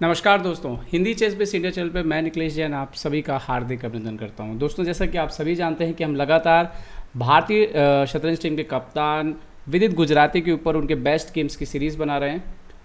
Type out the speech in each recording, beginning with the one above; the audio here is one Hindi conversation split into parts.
नमस्कार दोस्तों, Hindi chess base India channel पे मैं निखिलेश जैन आप सभी का हार्दिक अभिनंदन करता हूं। दोस्तों, जैसा कि आप सभी जानते हैं कि हम लगातार भारतीय शतरंज टीम के कप्तान विदित गुजराती के ऊपर उनके बेस्ट गेम्स की सीरीज़ बना रहे हैं।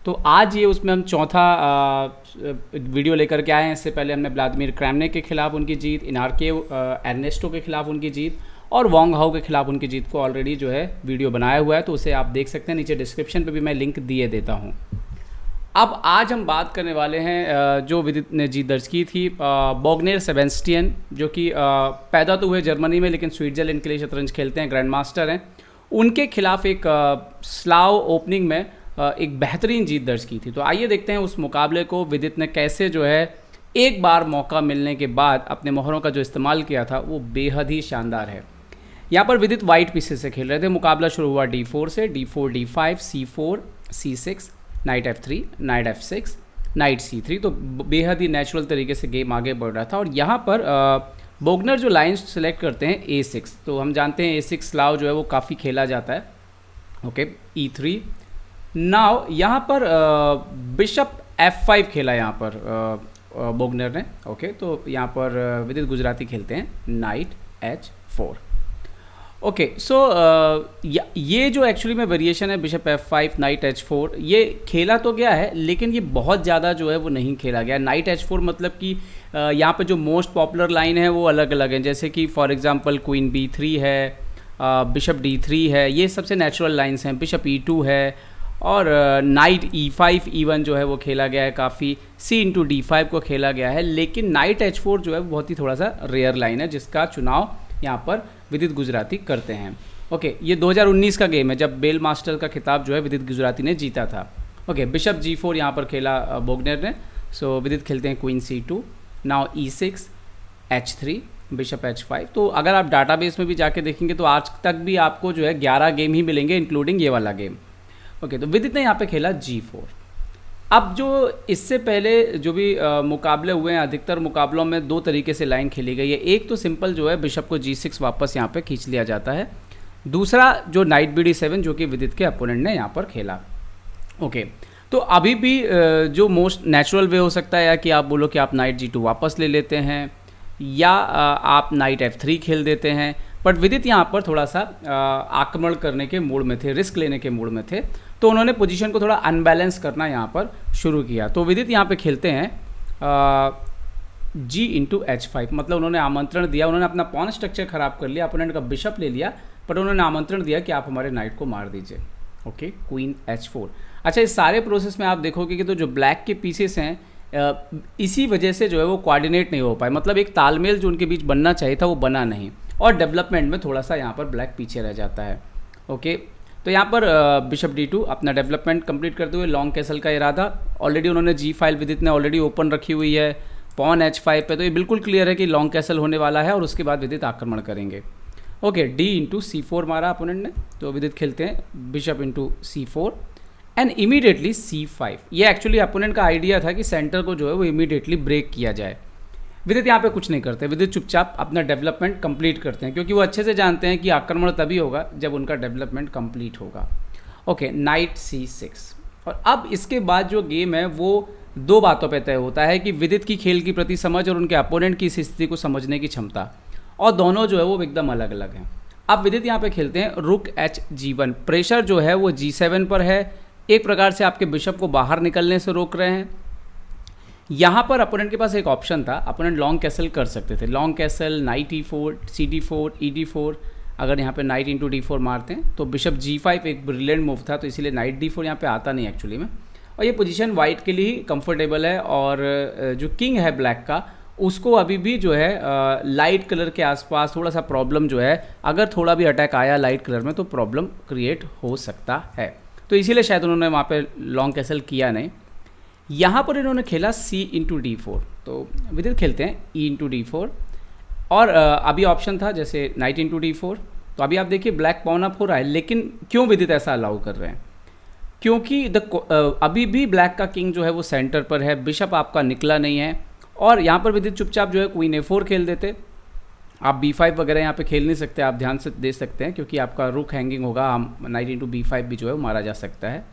तो आज ये उसमें हम चौथा वीडियो लेकर के आए हैं। इससे पहले हमने व्लादिमीर क्रैमनिक के खिलाफ उनकी जीत, इनार्केव एर्नेस्टो के खिलाफ उनकी जीत और वांग हाउ के खिलाफ उनकी जीत को ऑलरेडी जो है वीडियो बनाया हुआ है, तो उसे आप देख सकते हैं। नीचे डिस्क्रिप्शन पे भी मैं लिंक दिए देता हूँ। अब आज हम बात करने वाले हैं जो विदित ने जीत दर्ज की थी, बोग्नेर सेबेस्टियन, जो कि पैदा तो हुए जर्मनी में लेकिन स्विट्जरलैंड के लिए शतरंज खेलते हैं, ग्रैंड मास्टर हैं। उनके खिलाफ एक स्लाव ओपनिंग में एक बेहतरीन जीत दर्ज की थी। तो आइए देखते हैं उस मुकाबले को विदित ने कैसे जो है एक बार मौका मिलने के बाद अपने मोहरों का जो इस्तेमाल किया था वो बेहद ही शानदार है। यहाँ पर विदित वाइट पीसेस से खेल रहे थे। मुकाबला शुरू हुआ D4 से, D4 D5 C4 C6, night F3, night F6, night C3। तो बेहद ही नेचुरल तरीके से गेम आगे बढ़ रहा था। और यहाँ पर बोग्नर जो लाइन्स सेलेक्ट करते हैं A6, तो हम जानते हैं A6 स्लाव जो है वो काफ़ी खेला जाता है। ओके, E3 नाउ यहाँ पर बिशप F5 खेला यहाँ पर बोग्नर ने। ओके, तो यहाँ पर विदित गुजराती खेलते हैं नाइट H4। ओके, सो ये जो एक्चुअली में वेरिएशन है बिशप F5 नाइट H4, ये खेला तो गया है लेकिन ये बहुत ज़्यादा जो है वो नहीं खेला गया। नाइट H4 मतलब कि यहाँ पे जो मोस्ट पॉपुलर लाइन है वो अलग अलग हैं, जैसे कि फॉर एग्जांपल क्वीन B3 है, बिशप D3 है, ये सबसे नेचुरल लाइन्स हैं। बिशप E2 है और नाइट E5 E1 जो है वो खेला गया है, काफ़ी C/D5 को खेला गया है। लेकिन नाइट H4 जो है वो बहुत ही थोड़ा सा रेयर लाइन है जिसका चुनाव यहाँ पर विदित गुजराती करते हैं। ओके, ये 2019 का गेम है जब बेल मास्टर का खिताब जो है विदित गुजराती ने जीता था। ओके, बिशप G4 यहाँ पर खेला बोग्नर ने। सो विदित खेलते हैं queen C2, now E6 H3, bishop H5। तो अगर आप डाटाबेस में भी जाके देखेंगे तो आज तक भी आपको जो है 11 गेम ही मिलेंगे इंक्लूडिंग ये वाला गेम। ओके, तो विदित ने यहाँ पे खेला G4। अब जो इससे पहले जो भी मुकाबले हुए हैं, अधिकतर मुकाबलों में दो तरीके से लाइन खेली गई है। एक तो सिंपल जो है बिशप को G6 वापस यहाँ पे खींच लिया जाता है। दूसरा जो नाइट BD7 जो कि विदित के अपोनेंट ने यहाँ पर खेला। ओके, तो अभी भी जो मोस्ट नेचुरल वे हो सकता है या कि आप बोलो कि आप नाइट G2 वापस ले लेते हैं या आप नाइट F3 खेल देते हैं। बट विदित यहाँ पर थोड़ा सा आक्रमण करने के मूड में थे, रिस्क लेने के मूड में थे, तो उन्होंने पोजीशन को थोड़ा अनबैलेंस करना यहाँ पर शुरू किया। तो विदित यहाँ पे खेलते हैं G/H5, मतलब उन्होंने आमंत्रण दिया, उन्होंने अपना पॉन स्ट्रक्चर खराब कर लिया, अपोनेंट का बिशप ले लिया, बट उन्होंने आमंत्रण दिया कि आप हमारे नाइट को मार दीजिए। Okay, queen H4। अच्छा, इस सारे प्रोसेस में आप देखोगे कि तो जो ब्लैक के पीसेस हैं इसी वजह से जो है वो कोऑर्डिनेट नहीं हो पाए, मतलब एक तालमेल जो उनके बीच बनना चाहिए था वो बना नहीं, और डेवलपमेंट में थोड़ा सा यहाँ पर ब्लैक पीछे रह जाता है। ओके, तो यहाँ पर बिशप D2 अपना डेवलपमेंट कंप्लीट करते हुए लॉन्ग कैसल का इरादा, ऑलरेडी उन्होंने G फाइल विदित ने ऑलरेडी ओपन रखी हुई है पॉन H5 पे, तो ये बिल्कुल क्लियर है कि लॉन्ग कैसल होने वाला है और उसके बाद विदित आक्रमण करेंगे। ओके, D/C4 मारा अपोनेंट ने, तो विदित खेलते हैं bishop C4 and immediately C5। ये एक्चुअली अपोनेंट का आइडिया था कि सेंटर को जो है वो इमीडिएटली ब्रेक किया जाए। विदित यहाँ पे कुछ नहीं करते, विदित चुपचाप अपना डेवलपमेंट कंप्लीट करते हैं, क्योंकि वो अच्छे से जानते हैं कि आक्रमण तभी होगा जब उनका डेवलपमेंट कंप्लीट होगा। Okay, night C6। और अब इसके बाद जो गेम है वो दो बातों पे तय होता है कि विदित की खेल की प्रति समझ और उनके अपोनेंट की इस स्थिति को समझने की क्षमता, और दोनों जो है वो एकदम अलग अलग हैं। अब विदित यहाँ पे खेलते हैं रुक H/G1। प्रेशर जो है वो G7 पर है, एक प्रकार से आपके बिशप को बाहर निकलने से रोक रहे हैं। यहाँ पर अपोनेंट के पास एक ऑप्शन था, अपोनेंट लॉन्ग कैसल कर सकते थे, long castle, night E4, CD4, ED4। अगर यहाँ पे नाइट D4 मारते हैं तो बिशप G5 एक ब्रिलियंट मूव था, तो इसीलिए नाइट D4 यहाँ पे आता नहीं एक्चुअली में, और ये पोजीशन वाइट के लिए ही कंफर्टेबल है। और जो किंग है ब्लैक का, उसको अभी भी जो है लाइट कलर के आसपास थोड़ा सा प्रॉब्लम जो है, अगर थोड़ा भी अटैक आया लाइट कलर में तो प्रॉब्लम क्रिएट हो सकता है, तो इसीलिए शायद उन्होंने वहाँ पे लॉन्ग कैसल किया नहीं। यहाँ पर इन्होंने खेला C/D4, तो विदित खेलते हैं E/D4। और अभी ऑप्शन था जैसे नाइट D4, तो अभी आप देखिए ब्लैक पॉन अप हो रहा है, लेकिन क्यों विदित ऐसा अलाउ कर रहे हैं? क्योंकि अभी भी ब्लैक का किंग जो है वो सेंटर पर है, बिशप आपका निकला नहीं है, और यहाँ पर विदित चुपचाप जो है क्वीन A4 खेल देते। आप B5 वगैरह यहाँ पे खेल नहीं सकते, आप ध्यान से दे सकते हैं, क्योंकि आपका रुक हैंगिंग होगा, हम नाइट B5 भी जो है वो मारा जा सकता है।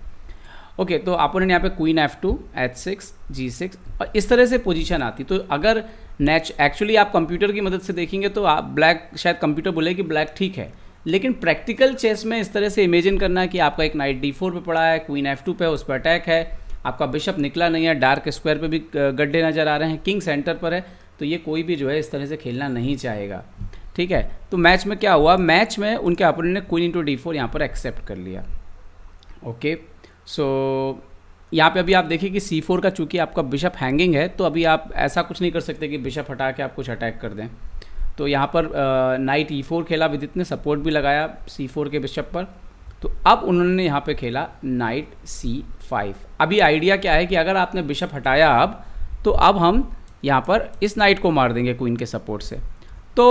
ओके, तो अपोनेंट यहाँ पे क्वीन F2, H6, G6 और इस तरह से पोजीशन आती। तो अगर एक्चुअली आप कंप्यूटर की मदद से देखेंगे तो आप ब्लैक, शायद कंप्यूटर बोले कि ब्लैक ठीक है, लेकिन प्रैक्टिकल चेस में इस तरह से इमेजिन करना है कि आपका एक नाइट D4 पे पड़ा है, क्वीन F2 पे उस पर अटैक है, आपका बिशप निकला नहीं है, डार्क स्क्वायर पे भी गड्ढे नज़र आ रहे हैं, किंग सेंटर पर है, तो ये कोई भी जो है इस तरह से खेलना नहीं चाहेगा। ठीक है, तो मैच में क्या हुआ, मैच में उनके अपोनेंट ने क्वीन इंटू D4 यहाँ पर एक्सेप्ट कर लिया। ओके, सो यहाँ पे अभी आप देखिए कि C4 का चूँकि आपका बिशप हैंगिंग है, तो अभी आप ऐसा कुछ नहीं कर सकते कि बिशप हटा के आप कुछ अटैक कर दें। तो यहाँ पर नाइट E4 खेला, विदित ने सपोर्ट भी लगाया C4 के बिशप पर। तो अब उन्होंने यहाँ पे खेला नाइट C5। अभी आइडिया क्या है कि अगर आपने बिशप हटाया अब, तो अब हम यहाँ पर इस नाइट को मार देंगे क्वीन के सपोर्ट से। तो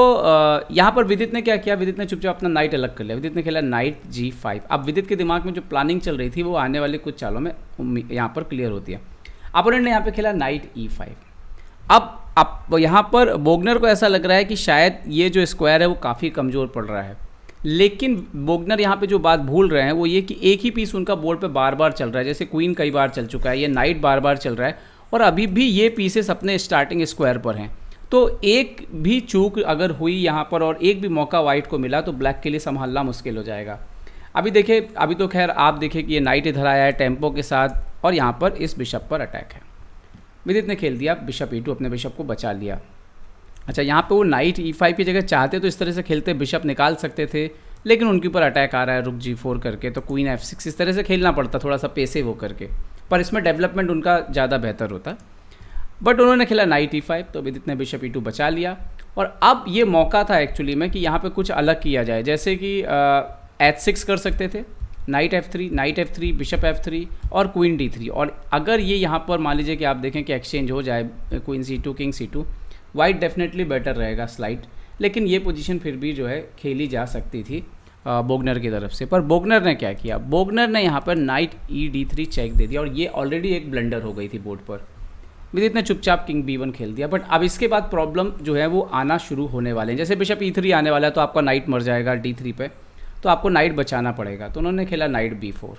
यहाँ पर विदित ने क्या किया, विदित ने चुपचाप अपना नाइट अलग कर लिया, विदित ने खेला नाइट G5। अब विदित के दिमाग में जो प्लानिंग चल रही थी वो आने वाले कुछ चालों में यहाँ पर क्लियर होती है। अपोनेंट ने यहाँ पे खेला नाइट E5। अब यहाँ पर बोगनर को ऐसा लग रहा है कि शायद ये जो स्क्वायर है वो काफ़ी कमज़ोर पड़ रहा है, लेकिन बोगनर यहाँ पे जो बात भूल रहे हैं वो ये कि एक ही पीस उनका बोर्ड पे बार बार चल रहा है। जैसे क्वीन कई बार चल चुका है, ये नाइट बार बार चल रहा है और अभी भी ये पीसेस अपने स्टार्टिंग स्क्वायर पर हैं। तो एक भी चूक अगर हुई यहाँ पर और एक भी मौका वाइट को मिला तो ब्लैक के लिए संभालना मुश्किल हो जाएगा। अभी देखिए, अभी तो खैर आप देखिए कि ये नाइट इधर आया है टेम्पो के साथ और यहाँ पर इस बिशप पर अटैक है। विदित ने खेल दिया बिशप E2, अपने बिशप को बचा लिया। अच्छा, यहाँ पे वो नाइट E5 की जगह चाहते तो इस तरह से खेलते, बिशप निकाल सकते थे, लेकिन उनके ऊपर अटैक आ रहा है रुक G4 करके, तो क्वीन F6 इस तरह से खेलना पड़ता, थोड़ा सा पेसिव होकर के, पर इसमें डेवलपमेंट उनका ज़्यादा बेहतर होता। बट उन्होंने खेला नाइट E5, तो विदित ने बिशप E2 बचा लिया। और अब ये मौका था एक्चुअली में कि यहाँ पे कुछ अलग किया जाए, जैसे कि H6 कर सकते थे, नाइट F3, बिशप F3 और क्वीन D3। और अगर ये यहाँ पर मान लीजिए कि आप देखें कि एक्सचेंज हो जाए queen C2 king C2, white definitely better रहेगा स्लाइड, लेकिन ये पोजीशन फिर भी जो है खेली जा सकती थी बोगनर की तरफ से। पर बोगनर ने क्या किया, बोगनर ने यहाँ पर नाइट D3 चेक दे दिया और ये ऑलरेडी एक ब्लंडर हो गई थी बोर्ड पर। विदित ने चुपचाप किंग B1 खेल दिया। बट अब इसके बाद प्रॉब्लम जो है वो आना शुरू होने वाले हैं। जैसे बिशप E3 आने वाला है तो आपका नाइट मर जाएगा D3 पे, तो आपको नाइट बचाना पड़ेगा। तो उन्होंने खेला नाइट B4।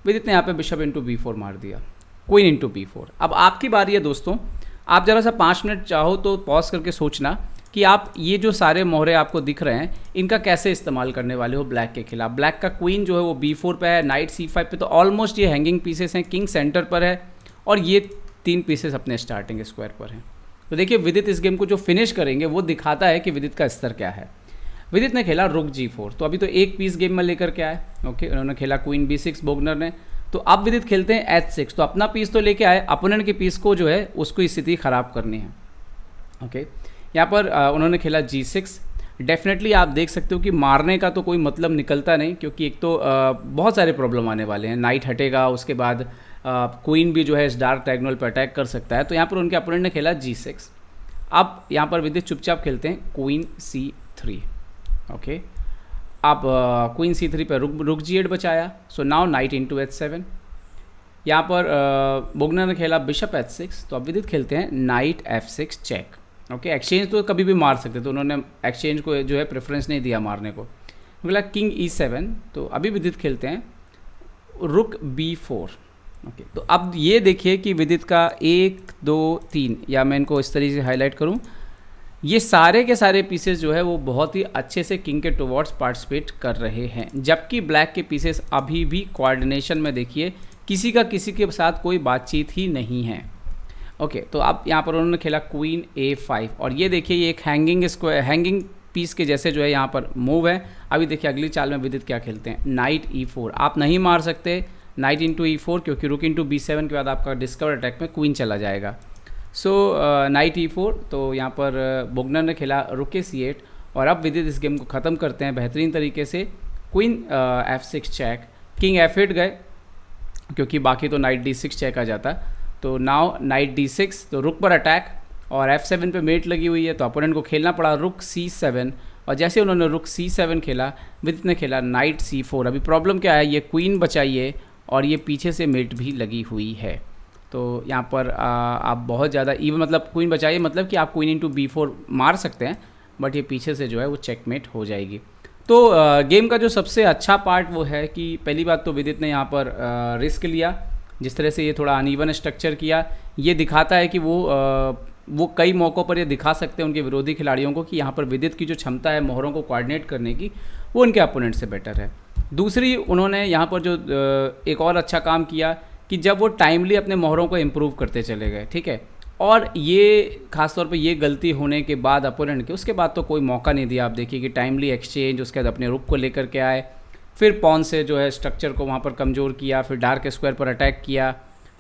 विदित ने यहाँ पे बिशप इंटू B4 मार दिया, क्वीन इंटू B4। अब आपकी बारी है दोस्तों, आप ज़रा सा 5 मिनट चाहो तो पॉज करके सोचना कि आप ये जो सारे मोहरे आपको दिख रहे हैं इनका कैसे इस्तेमाल करने वाले हो ब्लैक के खिलाफ। ब्लैक का क्वीन जो है वो B4 पे है, नाइट C5 पे, तो ऑलमोस्ट ये हैंगिंग पीसेस हैं, किंग सेंटर पर है और ये 3 पीसेस अपने स्टार्टिंग स्क्वायर पर हैं। तो देखिए विदित इस गेम को जो फिनिश करेंगे वो दिखाता है कि विदित का स्तर क्या है। विदित ने खेला रुक G4, तो अभी तो एक पीस गेम में लेकर के आए। ओके, उन्होंने खेला क्वीन B6 बोगनर ने। तो अब विदित खेलते हैं H6, तो अपना पीस तो लेके आए, अपोनेंट के पीस को जो है उसको स्थिति ख़राब करनी है। ओके, यहाँ पर उन्होंने खेला G6। डेफिनेटली आप देख सकते हो कि मारने का तो कोई मतलब निकलता नहीं, क्योंकि एक तो बहुत सारे प्रॉब्लम आने वाले हैं। नाइट हटेगा, उसके बाद क्वीन भी जो है इस डार्क डायगोनल पर अटैक कर सकता है। तो यहाँ पर उनके अपोनेंट ने खेला G6। अब यहाँ पर विदित चुपचाप खेलते हैं क्वीन C3। ओके, अब क्वीन C3 पर रुक G8 बचाया। So now night into H7। यहाँ पर बोगनर ने खेला बिशप H6, तो अब विदित खेलते हैं night F6 check. Okay, exchange तो कभी भी मार सकते, तो उन्होंने एक्सचेंज को जो है प्रेफरेंस नहीं दिया मारने को। बोला किंग E7, तो अभी विदित खेलते हैं रुक B4। ओके, तो अब ये देखिए कि विदित का 1 2 3, या मैं इनको इस तरीके से हाईलाइट करूं, ये सारे के सारे पीसेस जो है वो बहुत ही अच्छे से किंग के टुवर्ड्स पार्टिसिपेट कर रहे हैं, जबकि ब्लैक के पीसेस अभी भी कोऑर्डिनेशन में देखिए किसी का किसी के साथ कोई बातचीत ही नहीं है। ओके, तो अब यहाँ पर उन्होंने खेला क्वीन A5 और ये देखिए ये एक हैंगिंग पीस के जैसे जो है यहाँ पर मूव है। अभी देखिए अगली चाल में विदित क्या खेलते हैं, नाइट E4। आप नहीं मार सकते नाइट इंटू E4, क्योंकि रुक इंटू B7 के बाद आपका डिस्कवर अटैक में क्वीन चला जाएगा। सो नाइट E4, तो यहाँ पर बोगनर ने खेला रुक C8 और अब विदित इस गेम को ख़त्म करते हैं बेहतरीन तरीके से। Queen F6 check, king F8 गए, क्योंकि बाकी तो नाइट D6 चेक आ जाता। तो नाउ नाइट D6, तो रुक पर अटैक और F7 पे मेट लगी हुई है, तो अपोनेंट को खेलना पड़ा रुक C7। और जैसे उन्होंने रुक C7 खेला, विदित ने खेला नाइट C4। अभी प्रॉब्लम क्या है, ये क्वीन बचाइए और ये पीछे से मेट भी लगी हुई है। तो यहाँ पर आप बहुत ज़्यादा इवन, मतलब क्वीन बचाइए मतलब कि आप क्वीन इंटू B4 मार सकते हैं, बट ये पीछे से जो है वो चेकमेट हो जाएगी। तो गेम का जो सबसे अच्छा पार्ट वो है कि पहली बात तो विदित ने यहाँ पर रिस्क लिया, जिस तरह से ये थोड़ा अनइवन स्ट्रक्चर किया, ये दिखाता है कि वो कई मौक़ों पर ये दिखा सकते हैं उनके विरोधी खिलाड़ियों को कि यहाँ पर विदित की जो क्षमता है मोहरों को कोऑर्डिनेट करने की, वो उनके अपोनेंट से बेटर है। दूसरी, उन्होंने यहाँ पर जो एक और अच्छा काम किया कि जब वो टाइमली अपने मोहरों को इम्प्रूव करते चले गए, ठीक है, और ये खासतौर पे ये गलती होने के बाद अपोनेंट के, उसके बाद तो कोई मौका नहीं दिया। आप देखिए कि टाइमली एक्सचेंज, उसके बाद अपने रुक को लेकर के आए, फिर पॉन से जो है स्ट्रक्चर को वहाँ पर कमज़ोर किया, फिर डार्क स्क्वायर पर अटैक किया,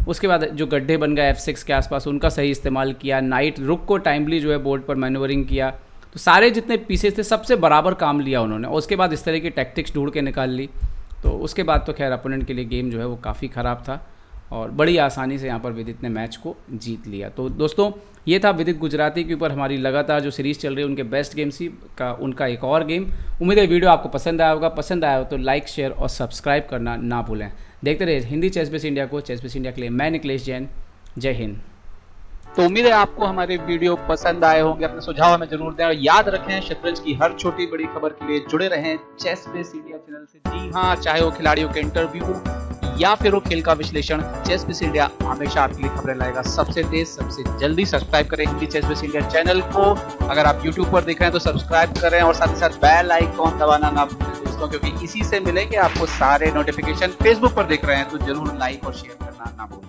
उसके बाद जो गड्ढे बन गए F6 के आसपास उनका सही इस्तेमाल किया, नाइट रुक को टाइमली जो है बोर्ड पर मैनूवरिंग किया। तो सारे जितने पीसेस थे सबसे बराबर काम लिया उन्होंने, और उसके बाद इस तरह की टैक्टिक्स ढूंढ के निकाल ली। तो उसके बाद तो खैर अपोनेंट के लिए गेम जो है वो काफ़ी ख़राब था और बड़ी आसानी से यहाँ पर विदित ने मैच को जीत लिया। तो दोस्तों, ये था विदित गुजराती के ऊपर हमारी लगातार जो सीरीज़ चल रही है उनके बेस्ट गेम्स का उनका एक और गेम। उम्मीद है वीडियो आपको पसंद आया होगा। पसंद आया हो तो लाइक, शेयर और सब्सक्राइब करना ना भूलें। देखते रहिए हिंदी चेस बेस इंडिया को। चेस बेस इंडिया के लिए मैं निखिलेश जैन। जय हिंद। तो उम्मीद है आपको हमारे वीडियो पसंद आए होंगे। अपने सुझाव हमें जरूर दें और याद रखें, शतरंज की हर छोटी बड़ी खबर के लिए जुड़े रहें चेस बेस इंडिया चैनल से। जी हाँ, चाहे वो खिलाड़ियों के इंटरव्यू या फिर वो खेल का विश्लेषण, चेस बेस इंडिया हमेशा आपके लिए खबरें लाएगा सबसे तेज सबसे जल्दी। सब्सक्राइब करें Hindi chess base India channel को। अगर आप यूट्यूब पर देख रहे हैं तो सब्सक्राइब करें और साथ ही साथ बेल आइकॉन दबाना ना भूलें दोस्तों, क्योंकि इसी से मिलेंगे आपको सारे नोटिफिकेशन। फेसबुक पर देख रहे हैं तो जरूर लाइक और शेयर करना ना भूलें।